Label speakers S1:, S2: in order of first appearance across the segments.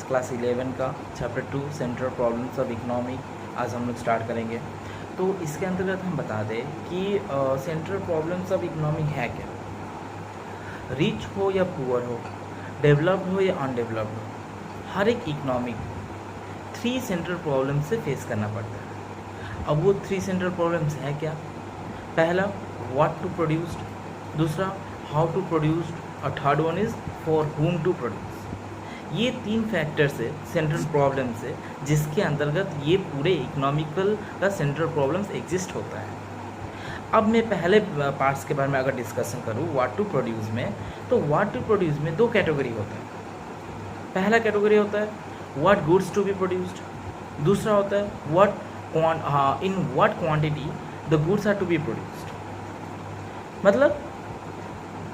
S1: Class 11 का chapter 2 central problems of economy आज हम लोग स्टार्ट करेंगे। तो इसके अंतर्गत हम बता दें कि सेंट्रल प्रॉब्लम्स ऑफ इकोनॉमी है क्या। रिच हो या पुअर हो, डेवलप्ड हो या अनडेवलप्ड हो, हर एक इकोनॉमी को 3 सेंट्रल प्रॉब्लम से फेस करना पड़ता है। अब वो 3 सेंट्रल प्रॉब्लम्स है क्या? पहला, व्हाट टू प्रोड्यूस्ड, दूसरा हाउ टू प्रोड्यूस्ड, और third one is for whom to produce. ये 3 फैक्टर्स है सेंट्रल प्रॉब्लम्स है जिसके अंतर्गत ये पूरे इकोनॉमिकल का सेंट्रल प्रॉब्लम्स एग्जिस्ट होता है। अब मैं पहले पार्ट्स के बारे में अगर डिस्कशन करूँ व्हाट टू प्रोड्यूस में, तो व्हाट टू प्रोड्यूस में 2 कैटेगरी होता है। पहला कैटेगरी होता है what goods to be produced, दूसरा होता है in what quantity the goods are to be produced. मतलब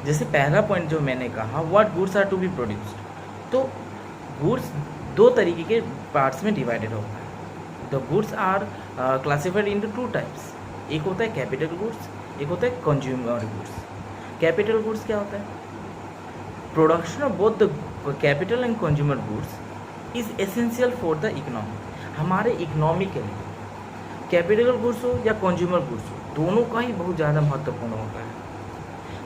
S1: जैसे पहला पॉइंट जो मैंने कहा what goods are to be produced, तो गुड्स 2 तरीके के पार्ट्स में डिवाइडेड होता है। The goods are classified into 2 types, एक होता है कैपिटल गुड्स, एक होता है कंज्यूमर गुड्स। कैपिटल गुड्स क्या होता है? Production of both the capital and consumer goods is essential for the economy. हमारे इकोनॉमी के लिए कैपिटल गुड्स हो या कंज्यूमर गुड्स हो, दोनों का ही बहुत ज़्यादा महत्वपूर्ण होता है।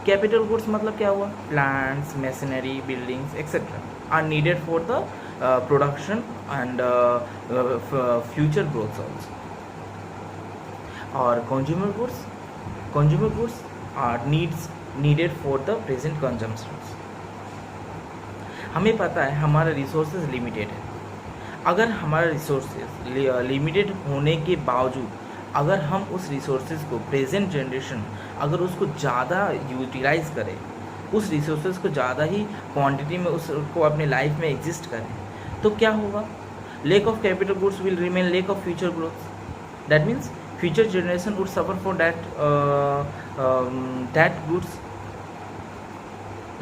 S1: कैपिटल गुड्स मतलब क्या हुआ? Plants, machinery, buildings etcetera are needed for the production and future growth also. और consumer goods are needed for the present consumptions. हमें पता है हमारा रिसोर्सेज लिमिटेड है। अगर हमारा रिसोर्सेज लिमिटेड होने के बावजूद अगर हम उस रिसोर्सेज को प्रेजेंट जनरेशन अगर उसको ज़्यादा यूटिलाइज करें, उस रिसोर्सेज को ज़्यादा ही क्वांटिटी में उसको अपने लाइफ में एग्जिस्ट करें, तो क्या होगा? Lake of capital goods will remain lake of future growth. That means future generation would suffer for that goods.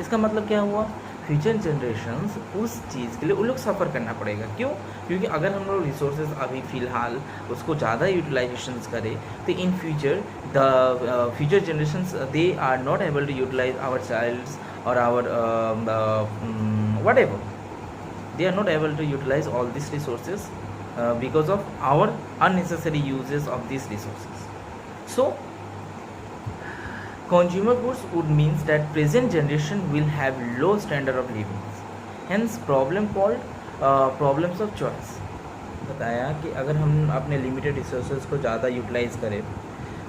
S1: इसका मतलब क्या हुआ? फ्यूचर जनरेशन्स उस चीज़ के लिए उन लोग सफ़र करना पड़ेगा। क्यों? क्योंकि अगर हम लोग रिसोर्सेज अभी फ़िलहाल उसको ज़्यादा यूटिलाइजेशंस करें तो in future the future generations they are not able to utilise our childs और our whatever, they are not able to utilize all these resources because of our unnecessary uses of these resources. So consumer goods would means that present generation will have low standard of living, hence problem called problems of choice। बताया कि अगर हम अपने limited resources को ज़्यादा utilise करें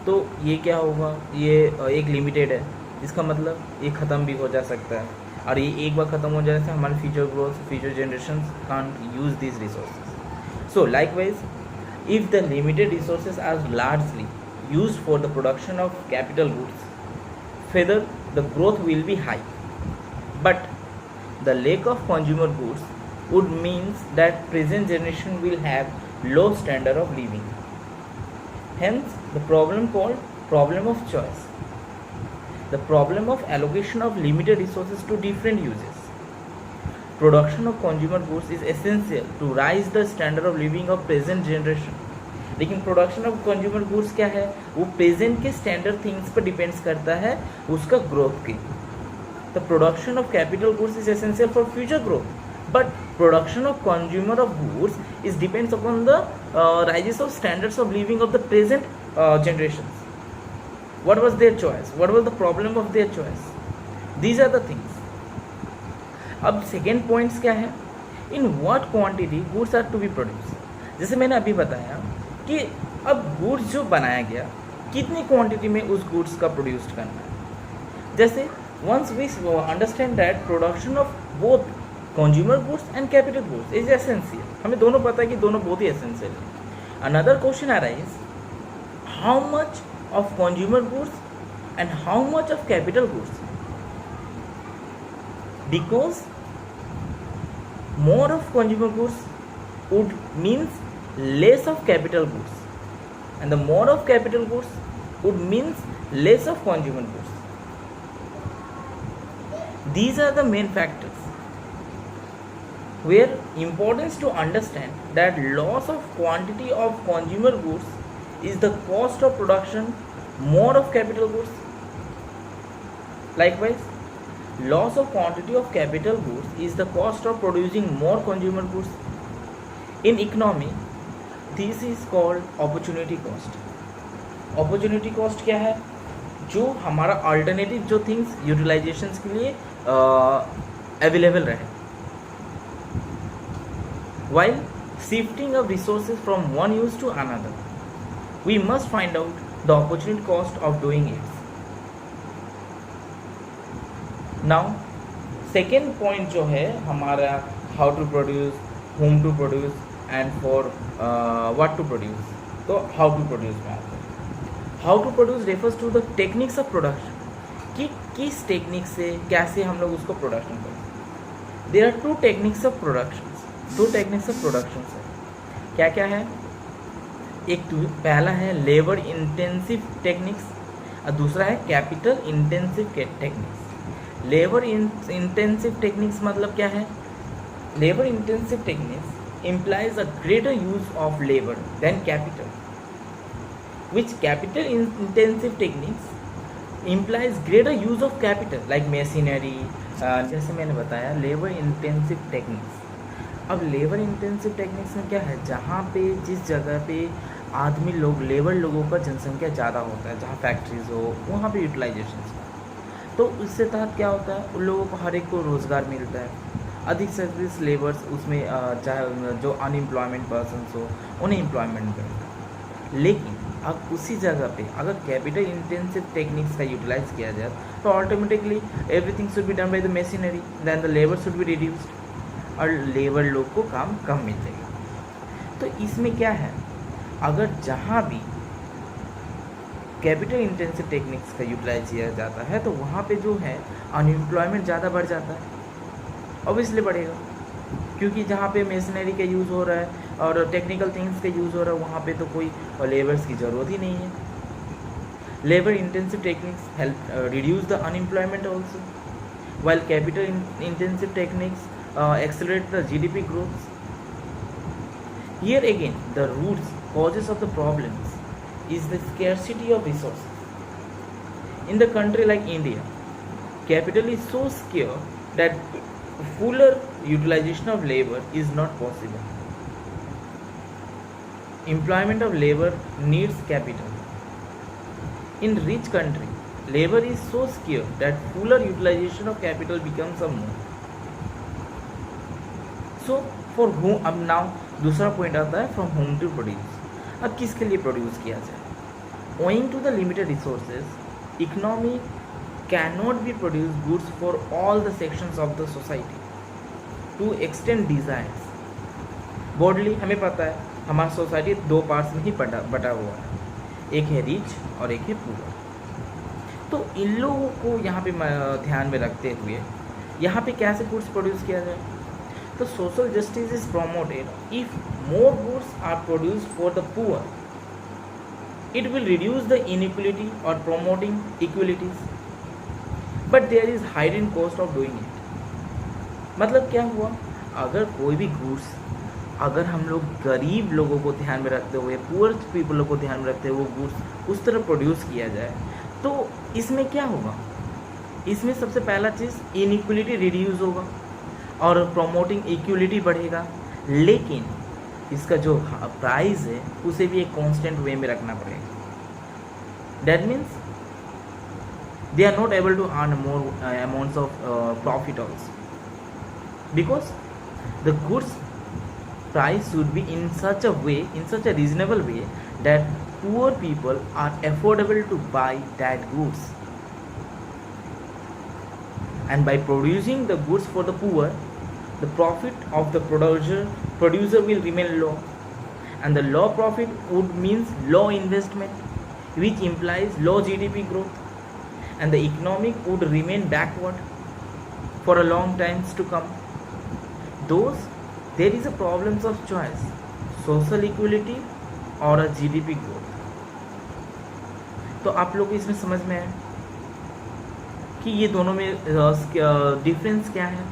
S1: तो ये क्या होगा? ये एक लिमिटेड है, इसका मतलब ये ख़त्म भी हो जा सकता है, और ये एक बार ख़त्म हो जाने से हमारे future growth, future generation can't use this resources. So likewise if the limited resources are largely used for the production of capital goods, further the growth will be high, but the lack of consumer goods would means that present generation will have low standard of living, hence the problem called problem of choice, the problem of allocation of limited resources to different uses। Production of consumer goods is essential to raise the standard of living of present generation, लेकिन production of consumer goods क्या है? वो present के standard things पर depends करता है उसका growth की। The production of capital goods is essential for future growth, but production of consumer of goods is depends upon the rises of standards of living of the present generations. What was their choice? What was the problem of their choice? These are the things. अब second points क्या है? In what quantity goods are to be produce. जैसे मैंने अभी बताया कि अब goods जो बनाया गया कितनी क्वांटिटी में उस गुड्स का प्रोड्यूस करना है। जैसे once we understand that production of both consumer goods and capital goods is essential, हमें दोनों पता है कि दोनों बहुत ही एसेंशियल है। Another question arise, how much of consumer goods and how much of capital goods, because more of consumer goods would means less of capital goods, and the more of capital goods would means less of consumer goods. These are the main factors where importance to understand that loss of quantity of consumer goods is the cost of production more of capital goods. Likewise, Loss of quantity of capital goods is the cost of producing more consumer goods. In economy, this is called opportunity cost. Opportunity cost क्या है? जो हमारा alternative जो things utilisations के लिए available रहे, while shifting of resources from one use to another, we must find out the opportunity cost of doing it. Now second point जो है हमारा how to produce, whom to produce and for what to produce. तो how to produce में आता है. How to produce refers to the techniques of production, कि किस technique से कैसे हम लोग उसको प्रोडक्शन करें. There are two techniques of productions. दो टेक्निक्स ऑफ प्रोडक्शन है. क्या क्या है? एक तो पहला है लेबर इंटेंसिव टेक्निक्स और दूसरा है capital intensive techniques. Labour intensive techniques मतलब क्या है? Labour intensive techniques implies a greater use of labor than capital, which capital intensive techniques implies greater use of capital like machinery. जैसे मैंने बताया labour intensive techniques. अब labour intensive techniques में क्या है? जहाँ पे जिस जगह पे आदमी लोग लेबर लोगों का जनसंख्या ज़्यादा होता है, जहाँ फैक्ट्रीज हो वहाँ पे यूटिलाइजेशन, तो उससे तहत क्या होता है? उन लोगों को हर एक को रोज़गार मिलता है. अधिक से अधिक लेबर्स उसमें चाहे जो अनएम्प्लॉयमेंट पर्सनस हो उन्हें एम्प्लॉयमेंट मिलता है. लेकिन अब उसी जगह पे अगर कैपिटल इंटेंसिव टेक्निक्स का यूटिलाइज किया जाए तो automatically everything should be done by the machinery, then the labour should be reduced और लेबर लोग को काम कम मिल जाएगा. तो इसमें क्या है? अगर जहाँ भी कैपिटल इंटेंसिव टेक्निक्स का यूटिलाइज किया जाता है तो वहाँ पे जो है अनएम्प्लॉयमेंट ज़्यादा बढ़ जाता है. ऑब्वियसली बढ़ेगा, क्योंकि जहाँ पे मशीनरी का यूज़ हो रहा है और टेक्निकल थिंग्स का यूज़ हो रहा है वहाँ पे तो कोई लेबर्स की ज़रूरत ही नहीं है. Labour intensive techniques help reduce the unemployment also, while capital intensive techniques accelerate the GDP growth. Here again, the roots causes of the problems is the scarcity of resources. In the country like India, capital is so scarce that fuller utilization of labor is not possible. Employment of labor needs capital. In rich country, labor is so scarce that fuller utilization of capital becomes a more. So for whom, अब now दूसरा point आता है from home to produce. अब किसके लिए produce किया जाए? Owing to the limited resources economy can not be produce goods for all the sections of the society to extend desires. Broadly हमें पता है हमारा सोसाइटी दो पार्ट्स में ही बटा हुआ है, एक है रिच और एक है पुअर. तो इन लोगों को यहाँ पे ध्यान में रखते हुए यहाँ पे कैसे गुड्स प्रोड्यूस किया जाए? तो social justice is promoted if more goods are produced for the poor. It will reduce the inequality or promoting equalities. But there is hidden cost of doing it. मतलब क्या हुआ? अगर कोई भी गुड्स अगर हम लोग गरीब लोगों को ध्यान में रखते हुए पुअर पीपल को ध्यान में रखते हुए वो गुड्स उस तरह प्रोड्यूस किया जाए तो इसमें क्या होगा? इसमें सबसे पहला चीज़ इनइक्वलिटी रिड्यूस होगा और प्रमोटिंग इक्वलिटी बढ़ेगा. लेकिन इसका जो प्राइस है उसे भी एक कांस्टेंट वे में रखना पड़ेगा. That means they are not able to earn more amounts of profit also because the goods price should be in such a reasonable way that poor people are affordable to buy that goods. And by producing the goods for the poor, the profit of the producer will remain low, and the low profit would means low investment, which implies low GDP growth, and the economic would remain backward for a long times to come. Thus, there is a problems of choice, social equality or a GDP growth. तो आप लोग को इसमें समझ में आए कि ये दोनों में डिफरेंस क्या है.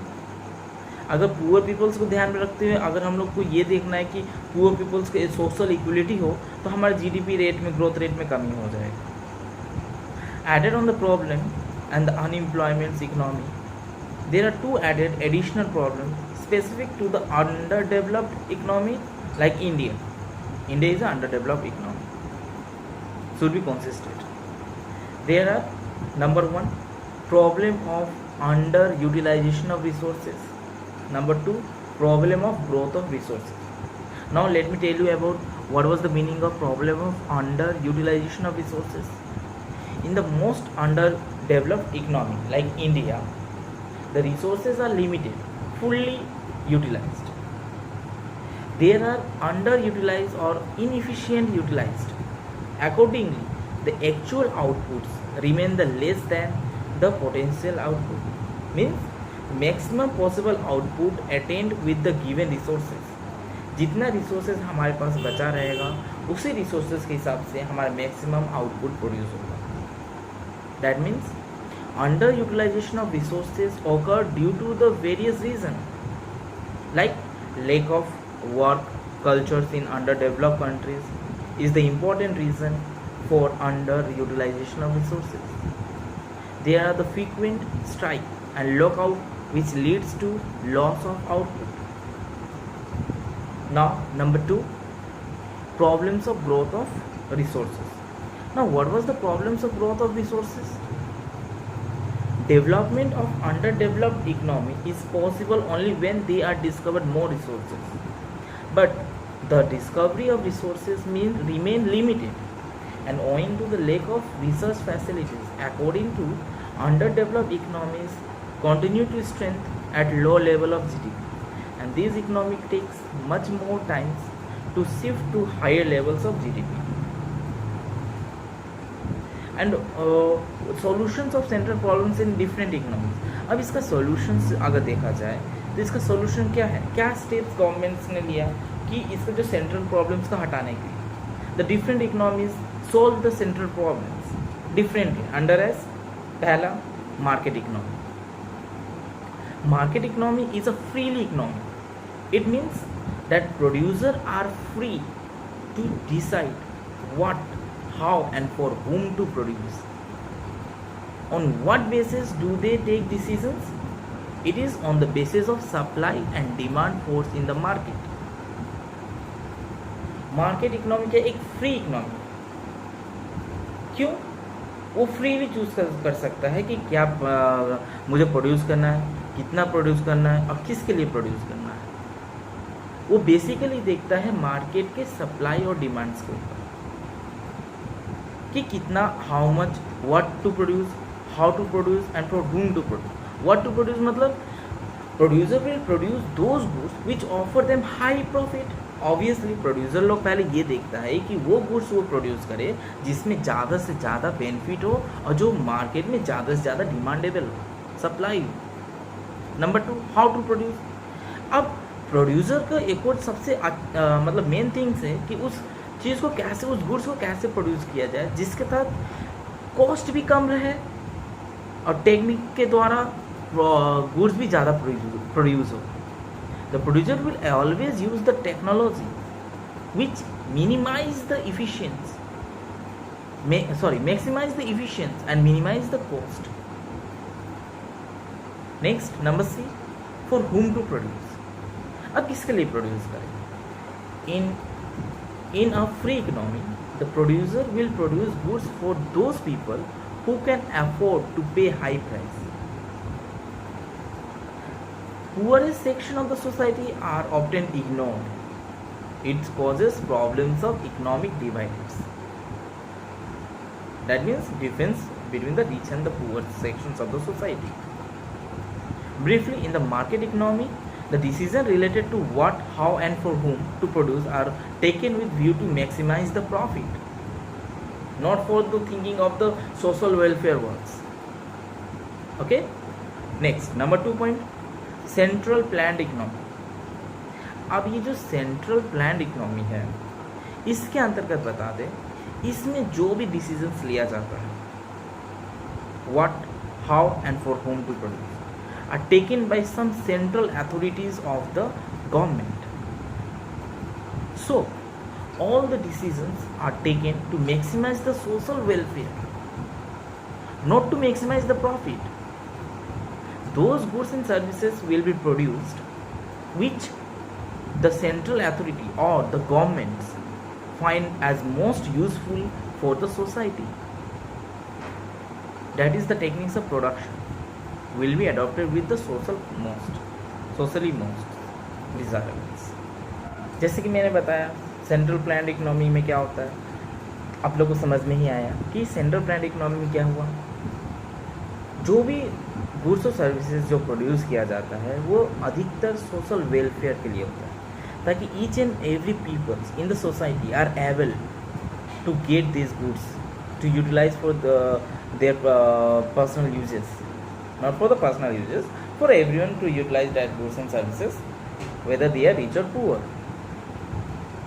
S1: अगर पुअर पीपल्स को ध्यान में रखते हुए अगर हम लोग को ये देखना है कि पुअर पीपल्स के सोशल इक्वलिटी हो तो हमारे जीडीपी रेट में ग्रोथ रेट में कमी हो जाएगी. Added on the problem and the unemployments economy there are two added additional problems specific to the underdeveloped economy like India. India is an underdeveloped economy, should be consistent. There are number one, problem of underutilization of resources. Number two, problem of growth of resources. Now let me tell you about what was the meaning of problem of underutilization of resources. In the most underdeveloped economy like India, the resources are limited, fully utilized. There are underutilized or inefficient utilized. Accordingly, the actual outputs remain the less than the potential output. Means maximum possible output attained with the given resources. जितना resources हमारे पास बचा रहेगा उसी resources के हिसाब से हमारा maximum output produce होगा. That means under utilization of resources occur due to the various reasons like lack of work cultures in underdeveloped countries is the important reason for underutilization of resources. There are the frequent strike and lockout which leads to loss of output. Now number two, problems of growth of resources. Now what was the problems of growth of resources? Development of underdeveloped economy is possible only when they are discovered more resources. But the discovery of resources remain limited and owing to the lack of research facilities. According to underdeveloped economies continue to strengthen at low level of GDP. And this economic takes much more time to shift to higher levels of GDP. And solutions of central problems in different economies. अब इसका solutions अगर देखा जाए तो इसका solution क्या है, क्या steps गवर्नमेंट्स ने लिया कि इसका जो central problems का हटाने के लिए. The different economies solve the central problems differently under as पहला market economy. Market economy is a freely economy. It means that producers are free to decide what, how and for whom to produce. On what basis do they take decisions? It is on the basis of supply and demand force in the market. Market economy क्या एक free economy. क्यों? वो freely choose कर सकता है कि क्या मुझे प्रोड्यूस करना है, कितना प्रोड्यूस करना है और किसके लिए प्रोड्यूस करना है. वो बेसिकली देखता है मार्केट के सप्लाई और डिमांड्स के ऊपर कि कितना, how much, what to produce, how to produce and for whom to produce. What to produce मतलब producer will produce those goods which offer them high profit. Obviously producer लोग पहले ये देखता है कि वो गुड्स वो प्रोड्यूस करे जिसमें ज़्यादा से ज़्यादा बेनिफिट हो और जो मार्केट में ज़्यादा से ज़्यादा डिमांडेबल हो, सप्लाई हो. Number two, how to produce. अब प्रोड्यूसर का एक और सबसे मतलब मेन थिंग्स है कि उस चीज़ को कैसे, उस गुड्स को कैसे प्रोड्यूस किया जाए जिसके तहत कॉस्ट भी कम रहे और टेक्निक के द्वारा गुड्स भी ज़्यादा प्रोड्यूस हो. The producer will always use the technology which minimise the efficiency maximise the efficiency and minimise the cost. Next number C, for whom to produce. अब किसके लिए प्रोड्यूस करें? In a free economy the producer will produce goods for those people who can afford to pay high price. Poorest section of the society are often ignored. It causes problems of economic divides. That means difference between the rich and the poor sections of the society. Briefly, in the market economy, the decision related to what, how and for whom to produce are taken with view to maximize the profit, not for the thinking of the social welfare works. Okay, next number 2 point, central planned economy. अब ये जो central planned economy है इसके अंतर्गत बता दें, इसमें जो भी डिसीजंस लिया जाता है what, how and for whom to produce are taken by some central authorities of the government. So all the decisions are taken to maximize the social welfare, not to maximize the profit. those goods and services will be produced which the central authority or the governments find as most useful for the society. That is the techniques of production will be adopted with the socially most desirables. जैसे कि मैंने बताया central planned economy में क्या होता है, आप लोगों को समझ में ही आया कि सेंट्रल प्लान्ड इकोनॉमी में क्या हुआ, जो भी गुड्स और सर्विसेज जो प्रोड्यूस किया जाता है वो अधिकतर सोशल वेलफेयर के लिए होता है, ताकि each and every peoples in the society are able to get this goods to utilize for their personal uses, not for the personal uses, for everyone to utilize that goods and services, whether they are rich or poor.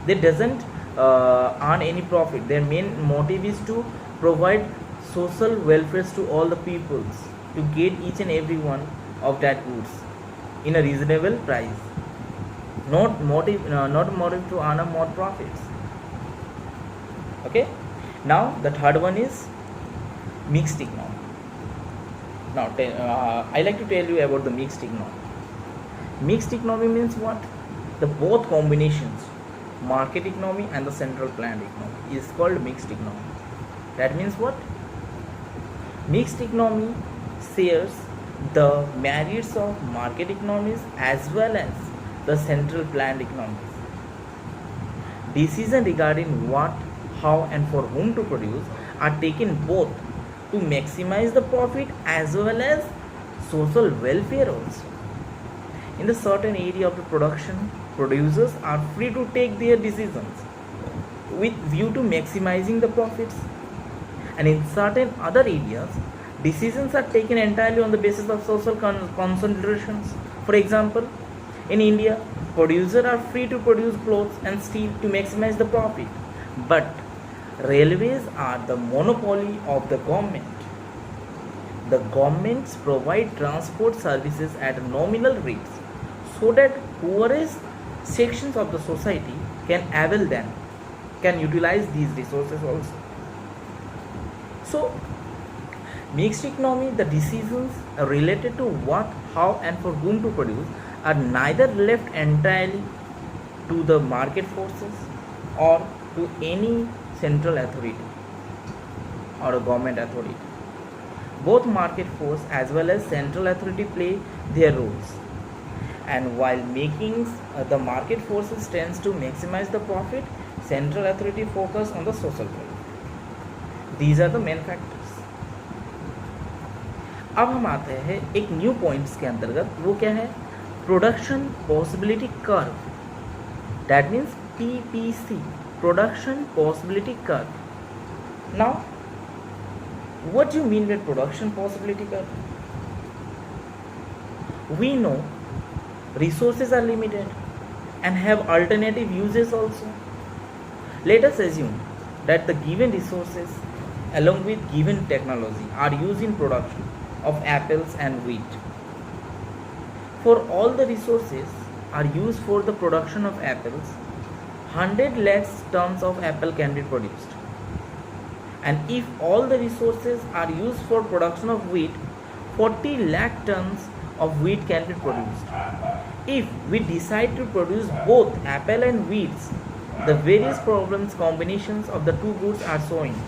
S1: They doesn't earn any profit. Their main motive is to provide social welfare to all the peoples, to get each and every one of that goods in a reasonable price. Not motive to earn more profits. Okay. Now the third one is mixed economy. Now I like to tell you about the mixed economy. Mixed economy means what? The both combinations, market economy and the central planned economy, is called mixed economy. That means what? Mixed economy shares the merits of market economies as well as the central planned economies. Decisions regarding what, how and for whom to produce are taken both to maximize the profit as well as social welfare also. In the certain area of the production, producers are free to take their decisions with view to maximizing the profits, and in certain other areas, decisions are taken entirely on the basis of social considerations. For example, in India, producers are free to produce clothes and steel to maximize the profit, but railways are the monopoly of the government. The governments provide transport services at nominal rates so that poorest sections of the society can utilize these resources also. So, mixed economy, the decisions related to what, how and for whom to produce are neither left entirely to the market forces or to any central authority or a government authority. Both market force as well as central authority play their roles, and while making the market forces tends to maximize the profit, central authority focus on the social welfare. These are the main factors. अब हम आते हैं एक new points के अंतर्गत, वो क्या है? Production possibility curve, that means PPC, production possibility curve. Now, what do you mean by production possibility curve? We know resources are limited and have alternative uses also. Let us assume that the given resources along with given technology are used in production of apples and wheat. For all the resources are used for the production of apples, 100 lakh tons of apple can be produced, and if all the resources are used for production of wheat, 40 lakh tons of wheat can be produced. If we decide to produce both apple and wheat, the various problems combinations of the two goods are showing.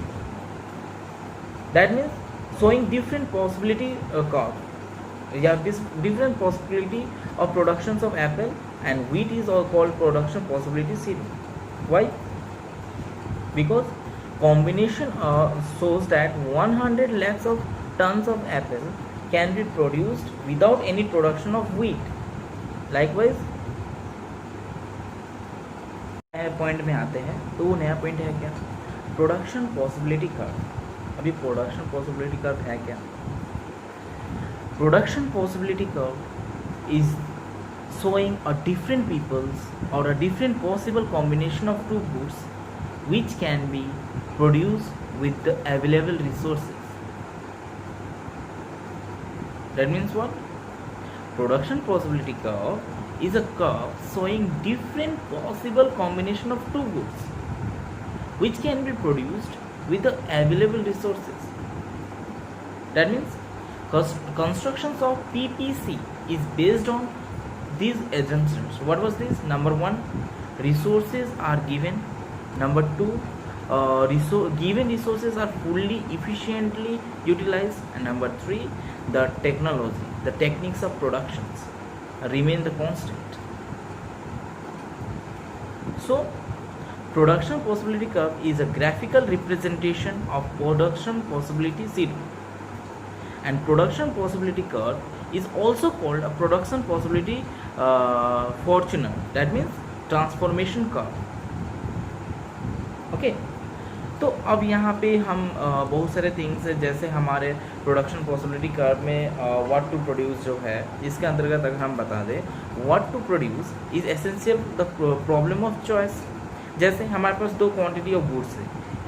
S1: That means showing different possibility curve. You have this different possibility of productions of apple and wheat is all called production possibility series. Why? Because combination shows that 100 lakhs of tons of apple can be produced without any production of wheat. Likewise, नया point में आते हैं, तो वो नया point है क्या? Production possibility curve. अभी प्रोडक्शन पॉसिबिलिटी कर्व है क्या? Production possibility curve is showing a different peoples or a different possible combination of two goods which can be produced with the available resources. That means what? Production possibility curve is a curve showing different possible combination of two goods which can be produced with the available resources. That means Constructions of PPC is based on these assumptions. What was this? Number one, resources are given. Number two, given resources are fully efficiently utilized. And number three, the technology, the techniques of productions remain the constant. So production possibility curve is a graphical representation of production possibility zero, and production possibility curve is also called a production possibility fortuner, that means transformation curve. Okay तो अब यहाँ पे हम बहुत सारे things है, जैसे हमारे प्रोडक्शन पॉसिबिलिटी कर्व में व्हाट टू प्रोड्यूस जो है, इसके अंतर्गत अगर हम बता दें what to produce is essential the problem of choice. जैसे हमारे पास दो क्वांटिटी ऑफ गुड्स है,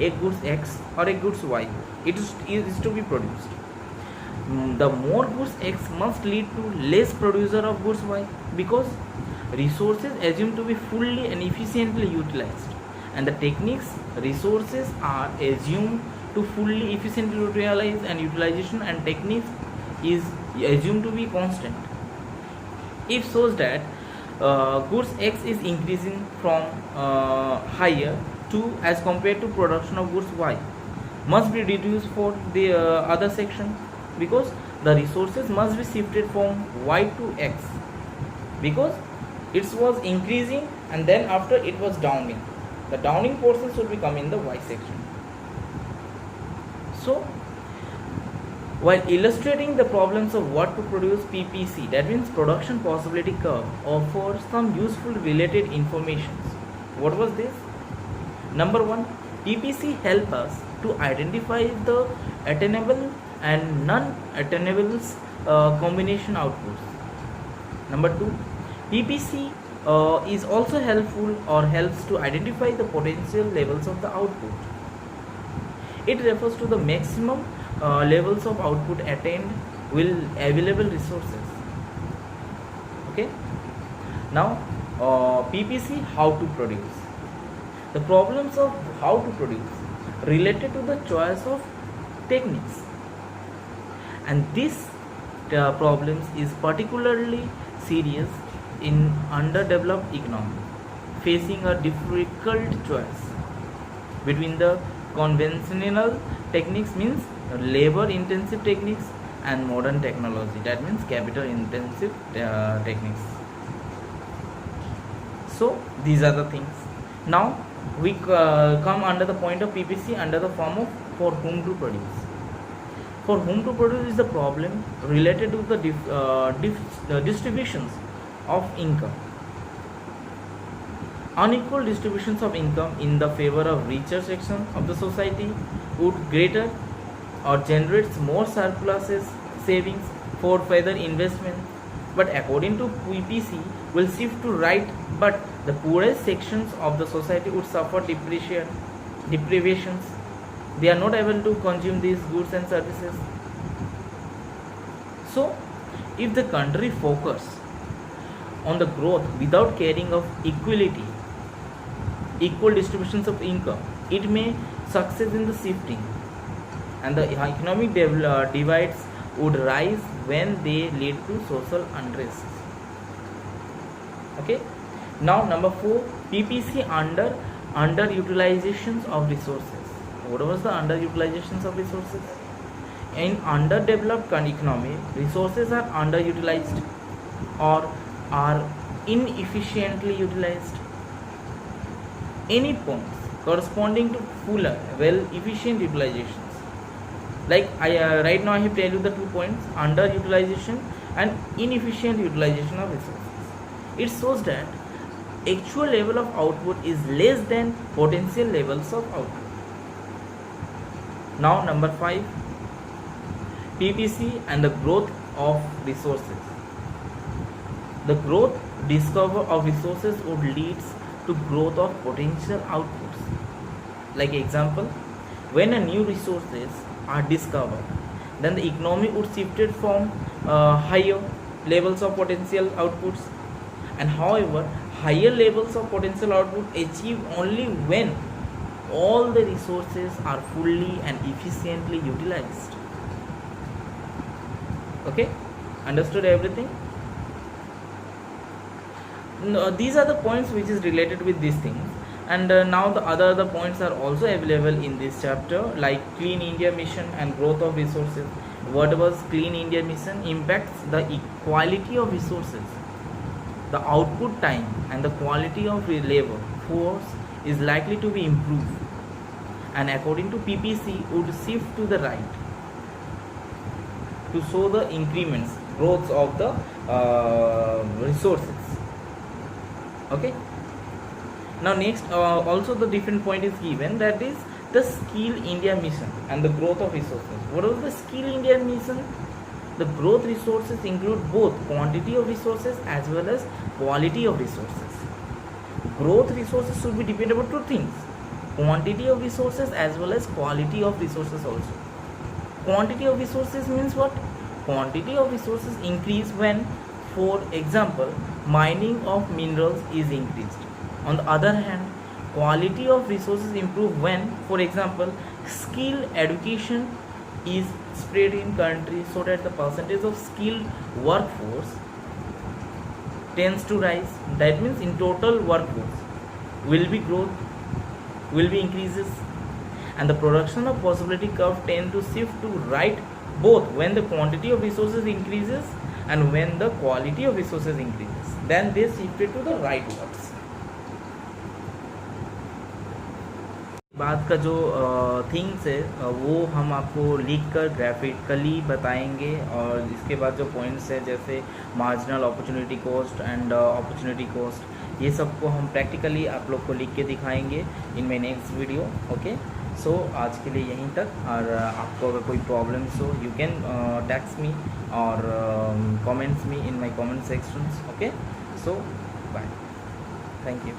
S1: एक गुड्स एक्स और एक goods Y, it is to be produced. The more goods X must lead to less producer of goods Y, because resources assumed to be fully and efficiently utilized, and the techniques resources are assumed to fully efficiently utilize, and utilization and techniques is assumed to be constant. If shows that goods X is increasing from higher to as compared to production of goods Y must be reduced for the other section, because the resources must be shifted from Y to X, because it was increasing and then after it was downing. The downing portion should become in the Y section. So while illustrating the problems of what to produce, PPC, that means production possibility curve, offers some useful related informations. What was this? Number one, PPC help us to identify the attainable and non-attainable combination outputs. Number two, PPC is also helpful or helps to identify the potential levels of the output. It refers to the maximum levels of output attained with available resources. Okay. Now PPC, how to produce. The problems of how to produce related to the choice of techniques, and this problems is particularly serious in underdeveloped economy facing a difficult choice between the conventional techniques, means labor intensive techniques, and modern technology, that means capital intensive techniques. So these are the things. Now we come under the point of PPC under the form of for whom to produce. For whom to produce is the problem related to the distributions of income. Unequal distributions of income in the favor of richer section of the society would greater or generates more surpluses savings for further investment, but according to PPC will shift to right, but the poorest sections of the society would suffer deprivations. They are not able to consume these goods and services. So if the country focus on the growth without caring of equality, equal distributions of income, it may succeed in the shifting, and the economic divides would rise when they lead to social unrest. Okay. Now number 4, PPC underutilizations of resources. What was the underutilizations of resources? In underdeveloped economy, resources are underutilized or are inefficiently utilized. Any points corresponding to fuller, well efficient utilizations. Like right now I have tell you the 2 points, underutilization and inefficient utilization of resources. It shows that actual level of output is less than potential levels of output. Now number 5, PPC and the growth of resources. The growth discover of resources would lead to growth of potential outputs. Like example, when a new resources are discovered, then the economy would shifted from higher levels of potential outputs, and however higher levels of potential output achieved only when all the resources are fully and efficiently utilized. Okay, understood everything? These are the points which is related with these things, and now the other points are also available in this chapter, like Clean India Mission and growth of resources. What was Clean India Mission? Impacts the equality of resources, the output time and the quality of labor force is likely to be improved, and according to PPC would shift to the right to show the increments growth of the resources. Okay, now next also the different point is given, that is the Skill India Mission and the growth of resources. What is the Skill India Mission? The growth resources include both quantity of resources as well as quality of resources. Growth resources should be dependent upon two things: quantity of resources as well as quality of resources also. Quantity of resources means what? Quantity of resources increase when, for example, mining of minerals is increased. On the other hand, quality of resources improve when, for example, skill education is spread in countries, so that the percentage of skilled workforce tends to rise. That means in total workforce will be growth, will be increases, and the production of possibility curve tend to shift to right both when the quantity of resources increases and when the quality of resources increases, then they shifted to the rightwards. बाद का जो things है वो हम आपको लिख कर graphically बताएंगे, और इसके बाद जो पॉइंट्स है जैसे marginal opportunity cost and opportunity cost, ये सबको हम प्रैक्टिकली आप लोग को लिख के दिखाएंगे इन माई नेक्स्ट वीडियो. ओके, सो आज के लिए यहीं तक, और आपको अगर कोई प्रॉब्लम्स हो यू कैन टेक्स्ट मी और comments me in my comment sections. Okay, so bye, thank you.